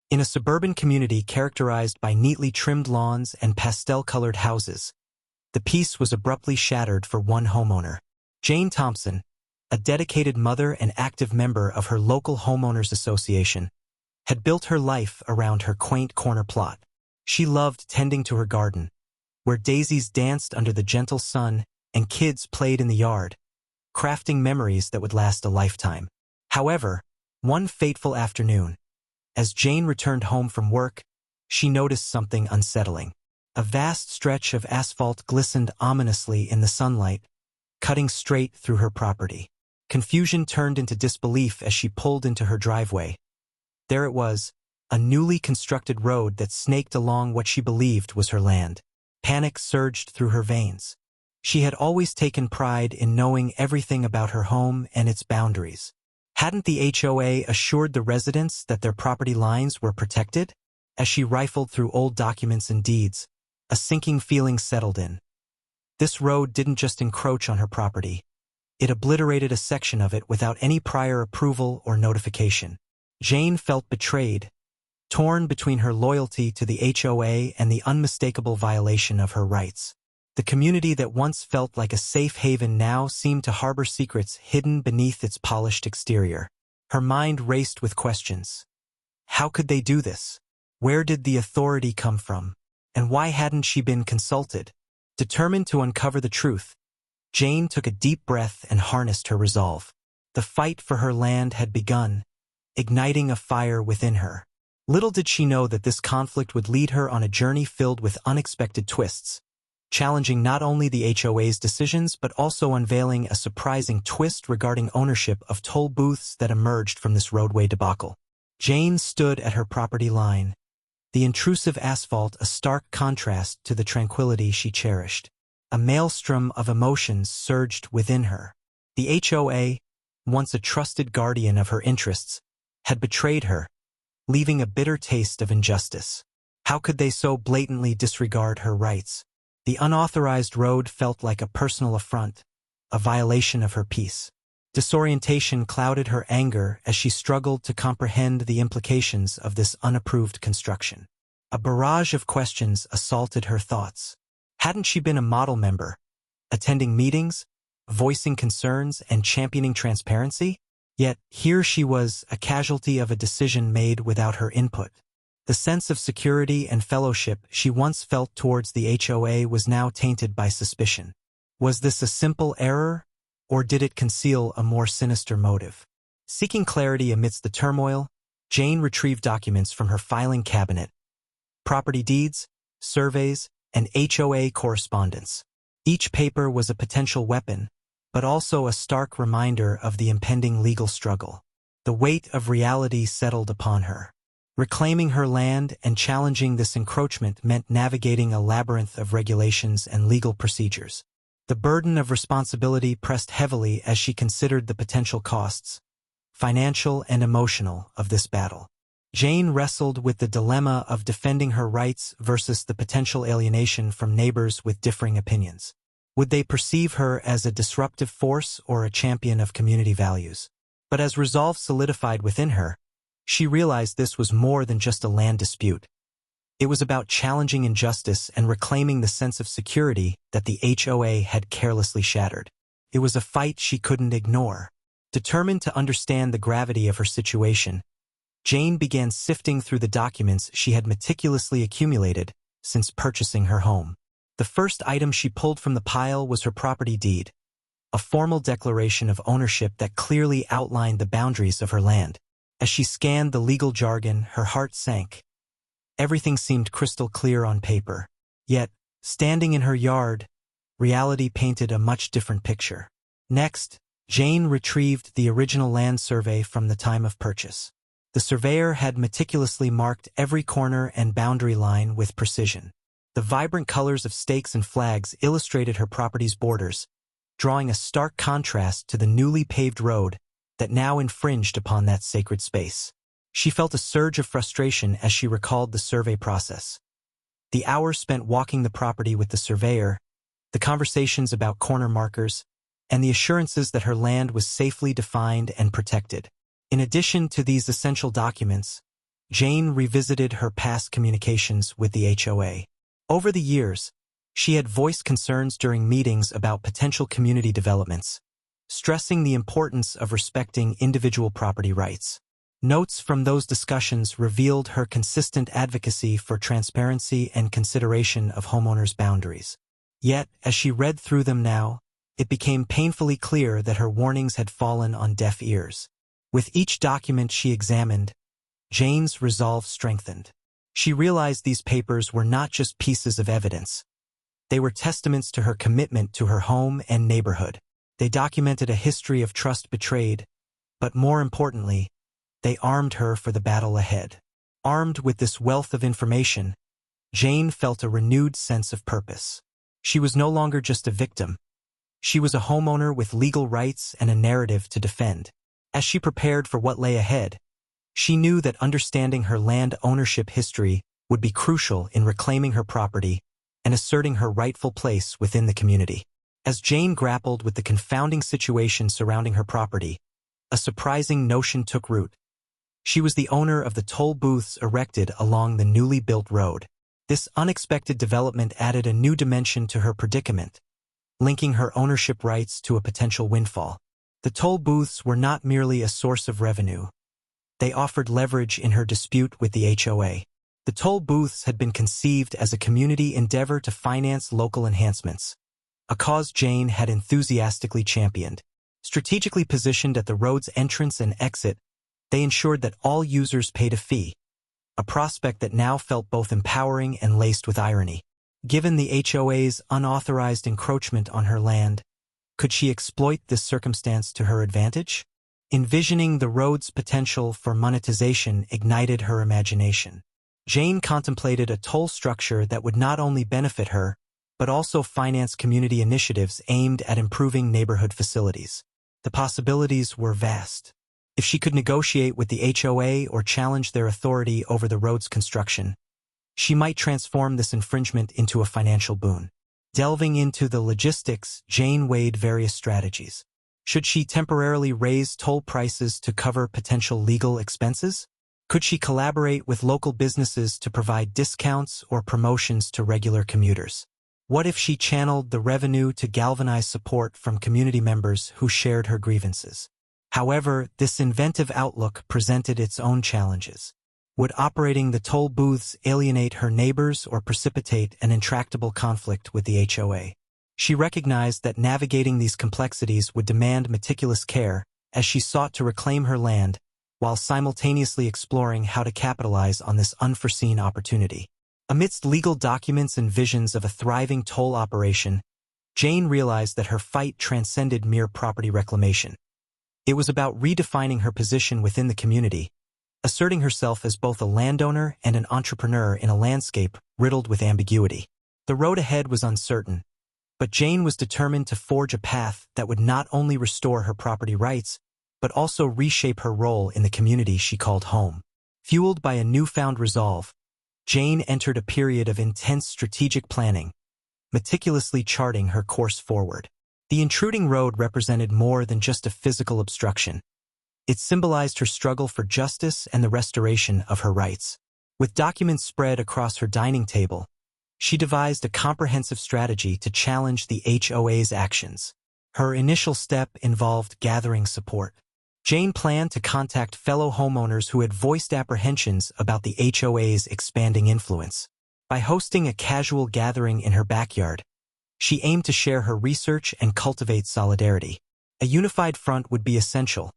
In a suburban community characterized by neatly trimmed lawns and pastel-colored houses, the peace was abruptly shattered for one homeowner. Jane Thompson, a dedicated mother and active member of her local homeowners association, had built her life around her quaint corner plot. She loved tending to her garden, where daisies danced under the gentle sun and kids played in the yard, crafting memories that would last a lifetime. However, one fateful afternoon, as Jane returned home from work, she noticed something unsettling. A vast stretch of asphalt glistened ominously in the sunlight, cutting straight through her property. Confusion turned into disbelief as she pulled into her driveway. There it was, a newly constructed road that snaked along what she believed was her land. Panic surged through her veins. She had always taken pride in knowing everything about her home and its boundaries. Hadn't the HOA assured the residents that their property lines were protected? As she rifled through old documents and deeds, a sinking feeling settled in. This road didn't just encroach on her property. It obliterated a section of it without any prior approval or notification. Jane felt betrayed, torn between her loyalty to the HOA and the unmistakable violation of her rights. The community that once felt like a safe haven now seemed to harbor secrets hidden beneath its polished exterior. Her mind raced with questions. How could they do this? Where did the authority come from? And why hadn't she been consulted? Determined to uncover the truth, Jane took a deep breath and harnessed her resolve. The fight for her land had begun, igniting a fire within her. Little did she know that this conflict would lead her on a journey filled with unexpected twists, challenging not only the HOA's decisions but also unveiling a surprising twist regarding ownership of toll booths that emerged from this roadway debacle. Jane stood at her property line, the intrusive asphalt a stark contrast to the tranquility she cherished. A maelstrom of emotions surged within her. The HOA, once a trusted guardian of her interests, had betrayed her, leaving a bitter taste of injustice. How could they so blatantly disregard her rights? The unauthorized road felt like a personal affront, a violation of her peace. Disorientation clouded her anger as she struggled to comprehend the implications of this unapproved construction. A barrage of questions assaulted her thoughts. Hadn't she been a model member, attending meetings, voicing concerns, and championing transparency? Yet here she was, a casualty of a decision made without her input. The sense of security and fellowship she once felt towards the HOA was now tainted by suspicion. Was this a simple error, or did it conceal a more sinister motive? Seeking clarity amidst the turmoil, Jane retrieved documents from her filing cabinet: property deeds, surveys, and HOA correspondence. Each paper was a potential weapon, but also a stark reminder of the impending legal struggle. The weight of reality settled upon her. Reclaiming her land and challenging this encroachment meant navigating a labyrinth of regulations and legal procedures. The burden of responsibility pressed heavily as she considered the potential costs, financial and emotional, of this battle. Jane wrestled with the dilemma of defending her rights versus the potential alienation from neighbors with differing opinions. Would they perceive her as a disruptive force or a champion of community values? But as resolve solidified within her, she realized this was more than just a land dispute. It was about challenging injustice and reclaiming the sense of security that the HOA had carelessly shattered. It was a fight she couldn't ignore. Determined to understand the gravity of her situation, Jane began sifting through the documents she had meticulously accumulated since purchasing her home. The first item she pulled from the pile was her property deed, a formal declaration of ownership that clearly outlined the boundaries of her land. As she scanned the legal jargon, her heart sank. Everything seemed crystal clear on paper. Yet, standing in her yard, reality painted a much different picture. Next, Jane retrieved the original land survey from the time of purchase. The surveyor had meticulously marked every corner and boundary line with precision. The vibrant colors of stakes and flags illustrated her property's borders, drawing a stark contrast to the newly paved road that now infringed upon that sacred space. She felt a surge of frustration as she recalled the survey process. The hours spent walking the property with the surveyor, the conversations about corner markers, and the assurances that her land was safely defined and protected. In addition to these essential documents, Jane revisited her past communications with the HOA. Over the years, she had voiced concerns during meetings about potential community developments, stressing the importance of respecting individual property rights. Notes from those discussions revealed her consistent advocacy for transparency and consideration of homeowners' boundaries. Yet, as she read through them now, it became painfully clear that her warnings had fallen on deaf ears. With each document she examined, Jane's resolve strengthened. She realized these papers were not just pieces of evidence. They were testaments to her commitment to her home and neighborhood. They documented a history of trust betrayed, but more importantly, they armed her for the battle ahead. Armed with this wealth of information, Jane felt a renewed sense of purpose. She was no longer just a victim. She was a homeowner with legal rights and a narrative to defend. As she prepared for what lay ahead, she knew that understanding her land ownership history would be crucial in reclaiming her property and asserting her rightful place within the community. As Jane grappled with the confounding situation surrounding her property, a surprising notion took root. She was the owner of the toll booths erected along the newly built road. This unexpected development added a new dimension to her predicament, linking her ownership rights to a potential windfall. The toll booths were not merely a source of revenue. They offered leverage in her dispute with the HOA. The toll booths had been conceived as a community endeavor to finance local enhancements, a cause Jane had enthusiastically championed. Strategically positioned at the road's entrance and exit, they ensured that all users paid a fee, a prospect that now felt both empowering and laced with irony. Given the HOA's unauthorized encroachment on her land, could she exploit this circumstance to her advantage? Envisioning the road's potential for monetization ignited her imagination. Jane contemplated a toll structure that would not only benefit her, but also finance community initiatives aimed at improving neighborhood facilities. The possibilities were vast. If she could negotiate with the HOA or challenge their authority over the road's construction, she might transform this infringement into a financial boon. Delving into the logistics, Jane weighed various strategies. Should she temporarily raise toll prices to cover potential legal expenses? Could she collaborate with local businesses to provide discounts or promotions to regular commuters? What if she channeled the revenue to galvanize support from community members who shared her grievances? However, this inventive outlook presented its own challenges. Would operating the toll booths alienate her neighbors or precipitate an intractable conflict with the HOA? She recognized that navigating these complexities would demand meticulous care as she sought to reclaim her land while simultaneously exploring how to capitalize on this unforeseen opportunity. Amidst legal documents and visions of a thriving toll operation, Jane realized that her fight transcended mere property reclamation. It was about redefining her position within the community, asserting herself as both a landowner and an entrepreneur in a landscape riddled with ambiguity. The road ahead was uncertain, but Jane was determined to forge a path that would not only restore her property rights, but also reshape her role in the community she called home. Fueled by a newfound resolve, Jane entered a period of intense strategic planning, meticulously charting her course forward. The intruding road represented more than just a physical obstruction. It symbolized her struggle for justice and the restoration of her rights. With documents spread across her dining table, she devised a comprehensive strategy to challenge the HOA's actions. Her initial step involved gathering support. Jane planned to contact fellow homeowners who had voiced apprehensions about the HOA's expanding influence. By hosting a casual gathering in her backyard, she aimed to share her research and cultivate solidarity. A unified front would be essential.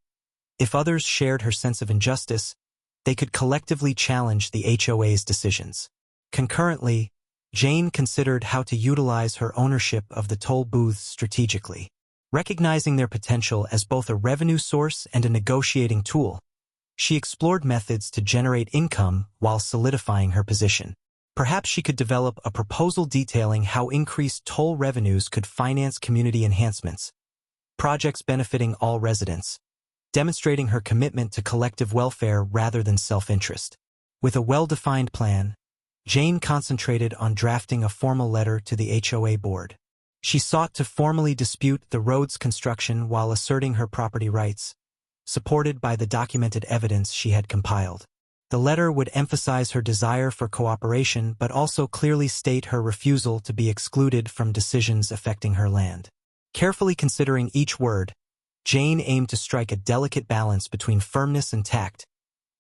If others shared her sense of injustice, they could collectively challenge the HOA's decisions. Concurrently, Jane considered how to utilize her ownership of the toll booths strategically. Recognizing their potential as both a revenue source and a negotiating tool, she explored methods to generate income while solidifying her position. Perhaps she could develop a proposal detailing how increased toll revenues could finance community enhancements, projects benefiting all residents, demonstrating her commitment to collective welfare rather than self-interest. With a well-defined plan, Jane concentrated on drafting a formal letter to the HOA board. She sought to formally dispute the road's construction while asserting her property rights, supported by the documented evidence she had compiled. The letter would emphasize her desire for cooperation but also clearly state her refusal to be excluded from decisions affecting her land. Carefully considering each word, Jane aimed to strike a delicate balance between firmness and tact,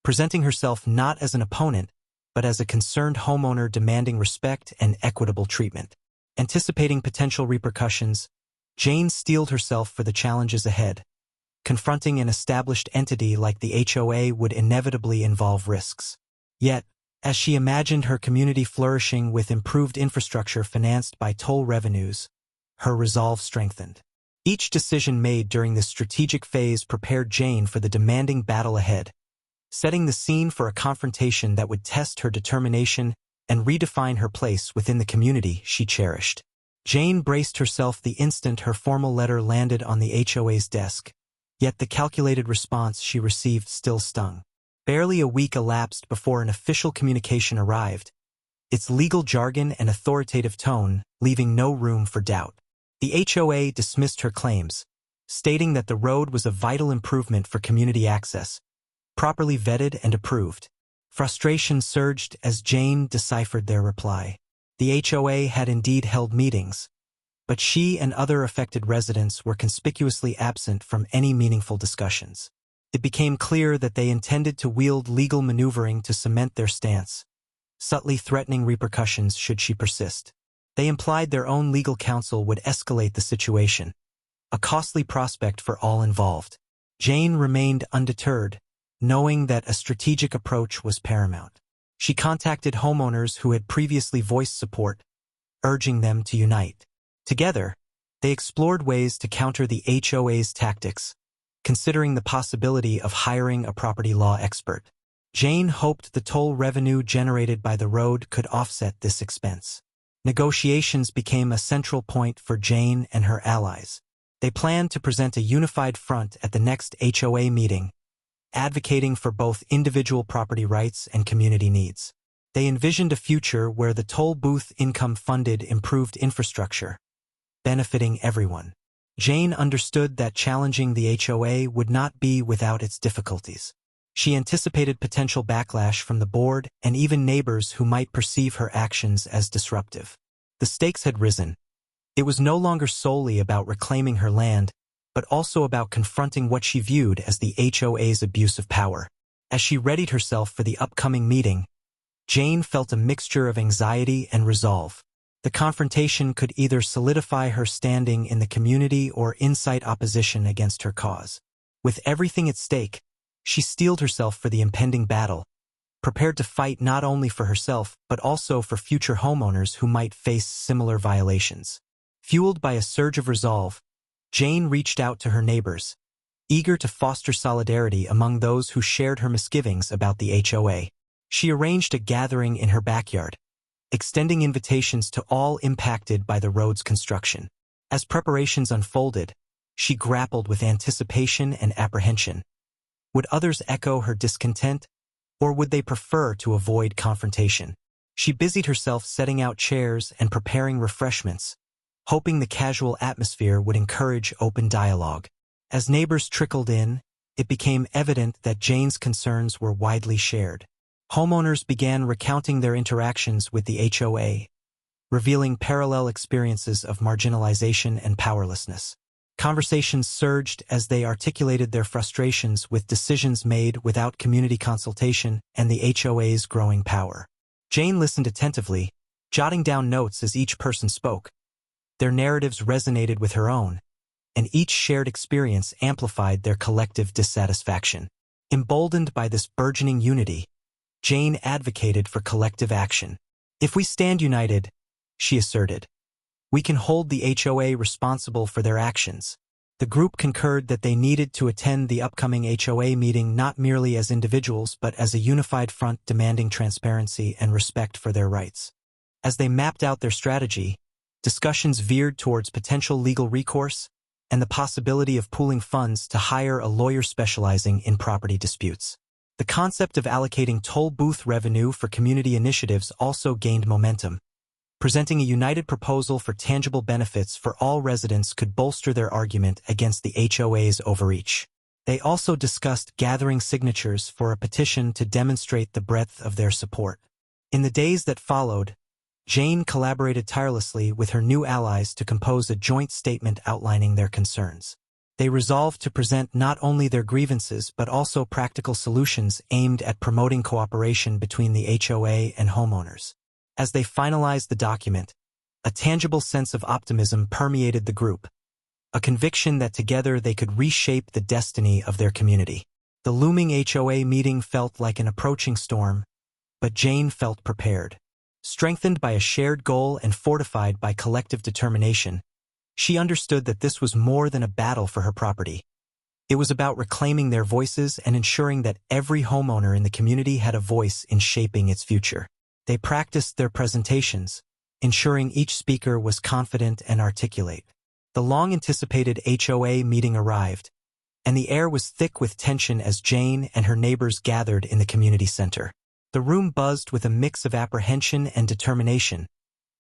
presenting herself not as an opponent, but as a concerned homeowner demanding respect and equitable treatment. Anticipating potential repercussions, Jane steeled herself for the challenges ahead. Confronting an established entity like the HOA would inevitably involve risks. Yet, as she imagined her community flourishing with improved infrastructure financed by toll revenues, her resolve strengthened. Each decision made during this strategic phase prepared Jane for the demanding battle ahead, setting the scene for a confrontation that would test her determination and redefine her place within the community she cherished. Jane braced herself the instant her formal letter landed on the HOA's desk, yet the calculated response she received still stung. Barely a week elapsed before an official communication arrived, its legal jargon and authoritative tone leaving no room for doubt. The HOA dismissed her claims, stating that the road was a vital improvement for community access, properly vetted and approved. Frustration surged as Jane deciphered their reply. The HOA had indeed held meetings, but she and other affected residents were conspicuously absent from any meaningful discussions. It became clear that they intended to wield legal maneuvering to cement their stance, subtly threatening repercussions should she persist. They implied their own legal counsel would escalate the situation, a costly prospect for all involved. Jane remained undeterred, knowing that a strategic approach was paramount. She contacted homeowners who had previously voiced support, urging them to unite. Together, they explored ways to counter the HOA's tactics, considering the possibility of hiring a property law expert. Jane hoped the toll revenue generated by the road could offset this expense. Negotiations became a central point for Jane and her allies. They planned to present a unified front at the next HOA meeting, advocating for both individual property rights and community needs. They envisioned a future where the toll booth income funded improved infrastructure, benefiting everyone. Jane understood that challenging the HOA would not be without its difficulties. She anticipated potential backlash from the board and even neighbors who might perceive her actions as disruptive. The stakes had risen. It was no longer solely about reclaiming her land, but also about confronting what she viewed as the HOA's abuse of power. As she readied herself for the upcoming meeting, Jane felt a mixture of anxiety and resolve. The confrontation could either solidify her standing in the community or incite opposition against her cause. With everything at stake, she steeled herself for the impending battle, prepared to fight not only for herself but also for future homeowners who might face similar violations. Fueled by a surge of resolve, Jane reached out to her neighbors, eager to foster solidarity among those who shared her misgivings about the HOA. She arranged a gathering in her backyard, extending invitations to all impacted by the road's construction. As preparations unfolded, she grappled with anticipation and apprehension. Would others echo her discontent, or would they prefer to avoid confrontation? She busied herself setting out chairs and preparing refreshments, hoping the casual atmosphere would encourage open dialogue. As neighbors trickled in, it became evident that Jane's concerns were widely shared. Homeowners began recounting their interactions with the HOA, revealing parallel experiences of marginalization and powerlessness. Conversations surged as they articulated their frustrations with decisions made without community consultation and the HOA's growing power. Jane listened attentively, jotting down notes as each person spoke. Their narratives resonated with her own, and each shared experience amplified their collective dissatisfaction. Emboldened by this burgeoning unity, Jane advocated for collective action. "If we stand united," she asserted, "we can hold the HOA responsible for their actions." The group concurred that they needed to attend the upcoming HOA meeting not merely as individuals but as a unified front demanding transparency and respect for their rights. As they mapped out their strategy, discussions veered towards potential legal recourse and the possibility of pooling funds to hire a lawyer specializing in property disputes. The concept of allocating toll booth revenue for community initiatives also gained momentum. Presenting a united proposal for tangible benefits for all residents could bolster their argument against the HOA's overreach. They also discussed gathering signatures for a petition to demonstrate the breadth of their support. In the days that followed, Jane collaborated tirelessly with her new allies to compose a joint statement outlining their concerns. They resolved to present not only their grievances but also practical solutions aimed at promoting cooperation between the HOA and homeowners. As they finalized the document, a tangible sense of optimism permeated the group, a conviction that together they could reshape the destiny of their community. The looming HOA meeting felt like an approaching storm, but Jane felt prepared. Strengthened by a shared goal and fortified by collective determination, she understood that this was more than a battle for her property. It was about reclaiming their voices and ensuring that every homeowner in the community had a voice in shaping its future. They practiced their presentations, ensuring each speaker was confident and articulate. The long-anticipated HOA meeting arrived, and the air was thick with tension as Jane and her neighbors gathered in the community center. The room buzzed with a mix of apprehension and determination,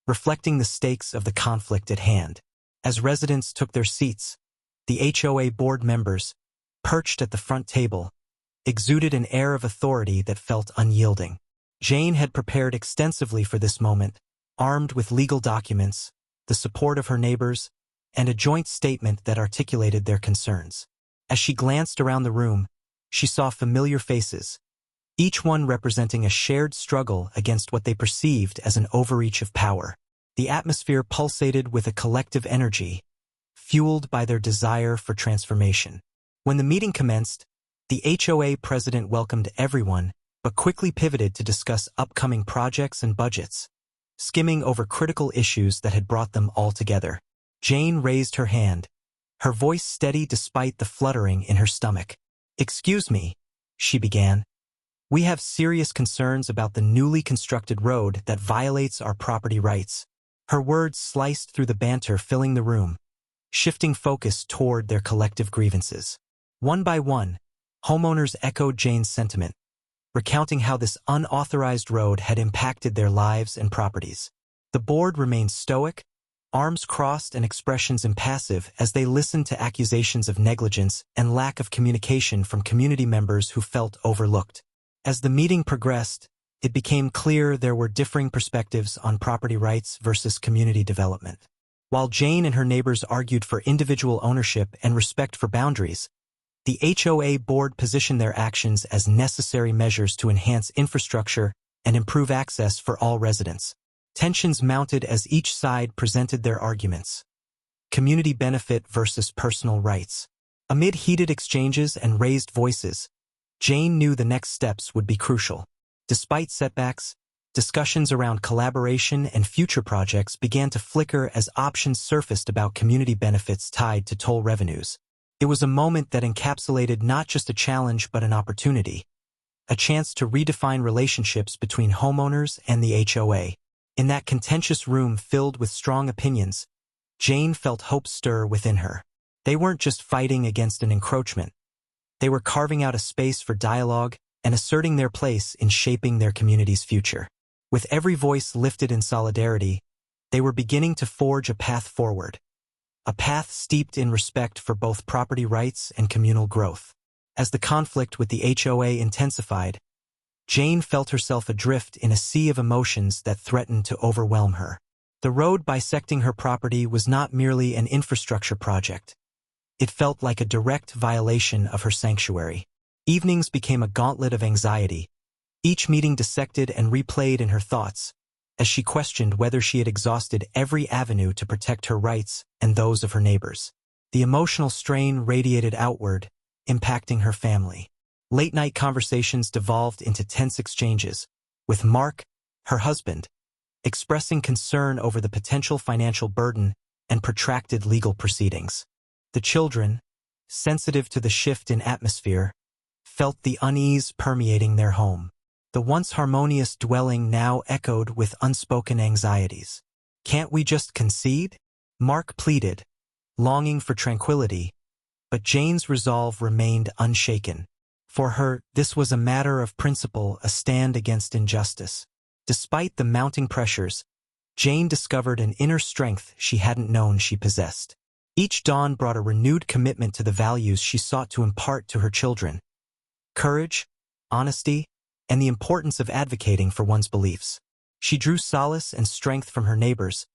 reflecting the stakes of the conflict at hand. As residents took their seats, the HOA board members, perched at the front table, exuded an air of authority that felt unyielding. Jane had prepared extensively for this moment, armed with legal documents, the support of her neighbors, and a joint statement that articulated their concerns. As she glanced around the room, she saw familiar faces, each one representing a shared struggle against what they perceived as an overreach of power. The atmosphere pulsated with a collective energy, fueled by their desire for transformation. When the meeting commenced, the HOA president welcomed everyone, but quickly pivoted to discuss upcoming projects and budgets, skimming over critical issues that had brought them all together. Jane raised her hand, her voice steady despite the fluttering in her stomach. "Excuse me," she began. "We have serious concerns about the newly constructed road that violates our property rights." Her words sliced through the banter filling the room, shifting focus toward their collective grievances. One by one, homeowners echoed Jane's sentiment, recounting how this unauthorized road had impacted their lives and properties. The board remained stoic, arms crossed and expressions impassive as they listened to accusations of negligence and lack of communication from community members who felt overlooked. As the meeting progressed, it became clear there were differing perspectives on property rights versus community development. While Jane and her neighbors argued for individual ownership and respect for boundaries, the HOA board positioned their actions as necessary measures to enhance infrastructure and improve access for all residents. Tensions mounted as each side presented their arguments. Community benefit versus personal rights. Amid heated exchanges and raised voices, Jane knew the next steps would be crucial. Despite setbacks, discussions around collaboration and future projects began to flicker as options surfaced about community benefits tied to toll revenues. It was a moment that encapsulated not just a challenge but an opportunity, a chance to redefine relationships between homeowners and the HOA. In that contentious room filled with strong opinions, Jane felt hope stir within her. They weren't just fighting against an encroachment. They were carving out a space for dialogue and asserting their place in shaping their community's future. With every voice lifted in solidarity, they were beginning to forge a path forward, a path steeped in respect for both property rights and communal growth. As the conflict with the HOA intensified, Jane felt herself adrift in a sea of emotions that threatened to overwhelm her. The road bisecting her property was not merely an infrastructure project. It felt like a direct violation of her sanctuary. Evenings became a gauntlet of anxiety, each meeting dissected and replayed in her thoughts, as she questioned whether she had exhausted every avenue to protect her rights and those of her neighbors. The emotional strain radiated outward, impacting her family. Late-night conversations devolved into tense exchanges, with Mark, her husband, expressing concern over the potential financial burden and protracted legal proceedings. The children, sensitive to the shift in atmosphere, felt the unease permeating their home. The once harmonious dwelling now echoed with unspoken anxieties. "Can't we just concede?" Mark pleaded, longing for tranquility, but Jane's resolve remained unshaken. For her, this was a matter of principle, a stand against injustice. Despite the mounting pressures, Jane discovered an inner strength she hadn't known she possessed. Each dawn brought a renewed commitment to the values she sought to impart to her children: courage, honesty, and the importance of advocating for one's beliefs. She drew solace and strength from her neighbors,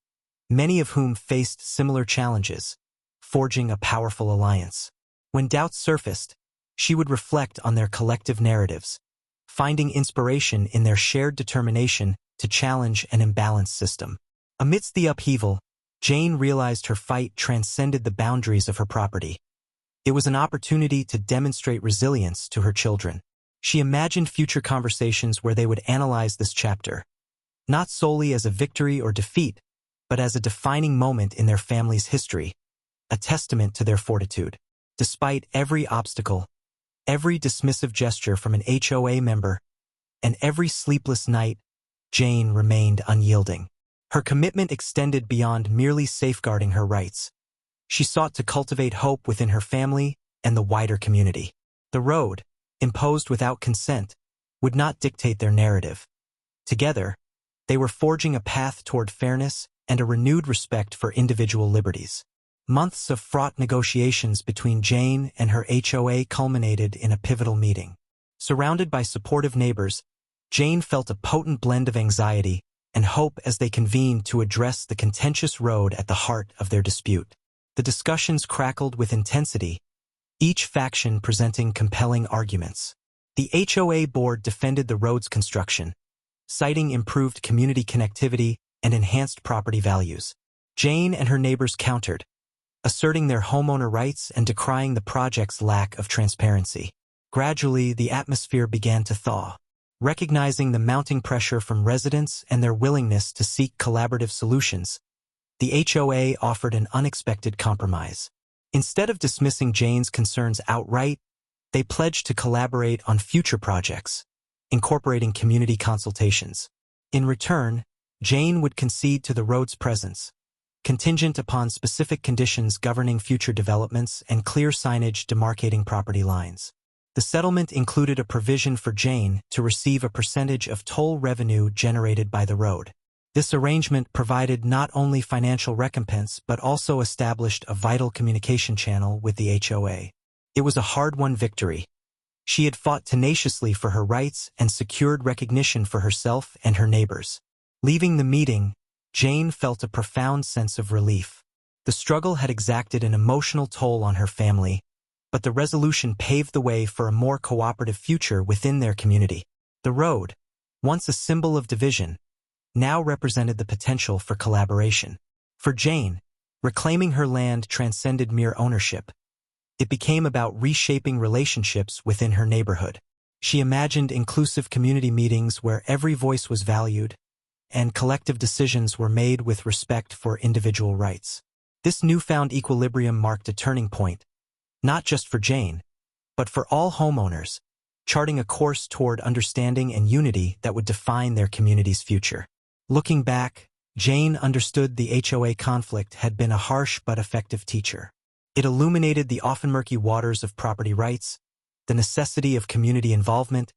many of whom faced similar challenges, forging a powerful alliance. When doubts surfaced, she would reflect on their collective narratives, finding inspiration in their shared determination to challenge an imbalanced system. Amidst the upheaval, Jane realized her fight transcended the boundaries of her property. It was an opportunity to demonstrate resilience to her children. She imagined future conversations where they would analyze this chapter, not solely as a victory or defeat, but as a defining moment in their family's history, a testament to their fortitude. Despite every obstacle, every dismissive gesture from an HOA member, and every sleepless night, Jane remained unyielding. Her commitment extended beyond merely safeguarding her rights. She sought to cultivate hope within her family and the wider community. The road, imposed without consent, would not dictate their narrative. Together, they were forging a path toward fairness and a renewed respect for individual liberties. Months of fraught negotiations between Jane and her HOA culminated in a pivotal meeting. Surrounded by supportive neighbors, Jane felt a potent blend of anxiety and hope as they convened to address the contentious road at the heart of their dispute. The discussions crackled with intensity, each faction presenting compelling arguments. The HOA board defended the road's construction, citing improved community connectivity and enhanced property values. Jane and her neighbors countered, asserting their homeowner rights and decrying the project's lack of transparency. Gradually, the atmosphere began to thaw. Recognizing the mounting pressure from residents and their willingness to seek collaborative solutions, the HOA offered an unexpected compromise. Instead of dismissing Jane's concerns outright, they pledged to collaborate on future projects, incorporating community consultations. In return, Jane would concede to the road's presence, contingent upon specific conditions governing future developments and clear signage demarcating property lines. The settlement included a provision for Jane to receive a percentage of toll revenue generated by the road. This arrangement provided not only financial recompense but also established a vital communication channel with the HOA. It was a hard-won victory. She had fought tenaciously for her rights and secured recognition for herself and her neighbors. Leaving the meeting, Jane felt a profound sense of relief. The struggle had exacted an emotional toll on her family, but the resolution paved the way for a more cooperative future within their community. The road, once a symbol of division, now represented the potential for collaboration. For Jane, reclaiming her land transcended mere ownership. It became about reshaping relationships within her neighborhood. She imagined inclusive community meetings where every voice was valued, and collective decisions were made with respect for individual rights. This newfound equilibrium marked a turning point, not just for Jane, but for all homeowners, charting a course toward understanding and unity that would define their community's future. Looking back, Jane understood the HOA conflict had been a harsh but effective teacher. It illuminated the often murky waters of property rights, the necessity of community involvement,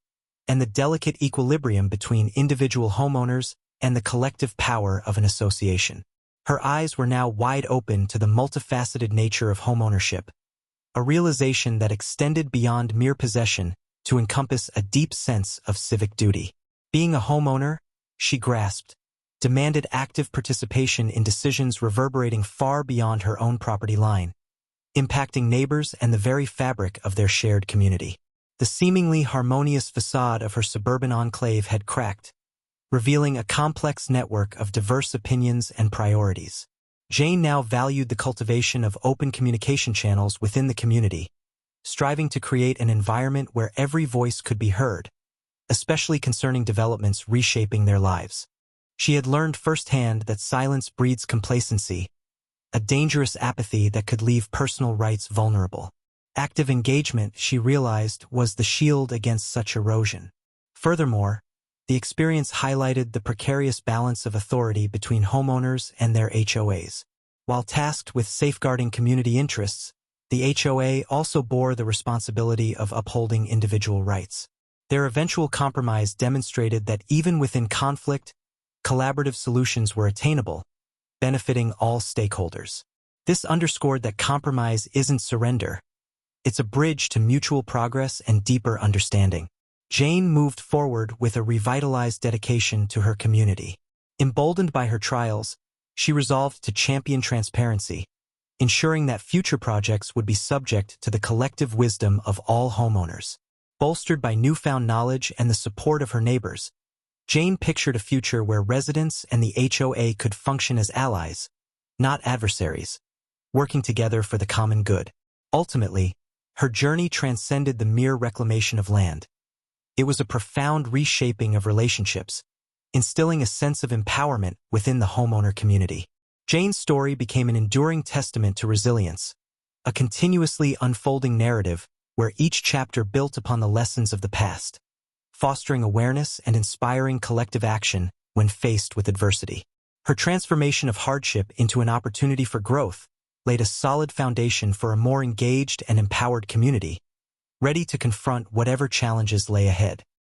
and the delicate equilibrium between individual homeowners and the collective power of an association. Her eyes were now wide open to the multifaceted nature of homeownership, a realization that extended beyond mere possession to encompass a deep sense of civic duty. Being a homeowner, she grasped, demanded active participation in decisions reverberating far beyond her own property line, impacting neighbors and the very fabric of their shared community. The seemingly harmonious facade of her suburban enclave had cracked, revealing a complex network of diverse opinions and priorities. Jane now valued the cultivation of open communication channels within the community, striving to create an environment where every voice could be heard, especially concerning developments reshaping their lives. She had learned firsthand that silence breeds complacency, a dangerous apathy that could leave personal rights vulnerable. Active engagement, she realized, was the shield against such erosion. Furthermore, the experience highlighted the precarious balance of authority between homeowners and their HOAs. While tasked with safeguarding community interests, the HOA also bore the responsibility of upholding individual rights. Their eventual compromise demonstrated that even within conflict, collaborative solutions were attainable, benefiting all stakeholders. This underscored that compromise isn't surrender. It's a bridge to mutual progress and deeper understanding. Jane moved forward with a revitalized dedication to her community. Emboldened by her trials, she resolved to champion transparency, ensuring that future projects would be subject to the collective wisdom of all homeowners. Bolstered by newfound knowledge and the support of her neighbors, Jane pictured a future where residents and the HOA could function as allies, not adversaries, working together for the common good. Ultimately, her journey transcended the mere reclamation of land. It was a profound reshaping of relationships, instilling a sense of empowerment within the homeowner community. Jane's story became an enduring testament to resilience, a continuously unfolding narrative where each chapter built upon the lessons of the past, fostering awareness and inspiring collective action when faced with adversity. Her transformation of hardship into an opportunity for growth laid a solid foundation for a more engaged and empowered community, ready to confront whatever challenges lay ahead.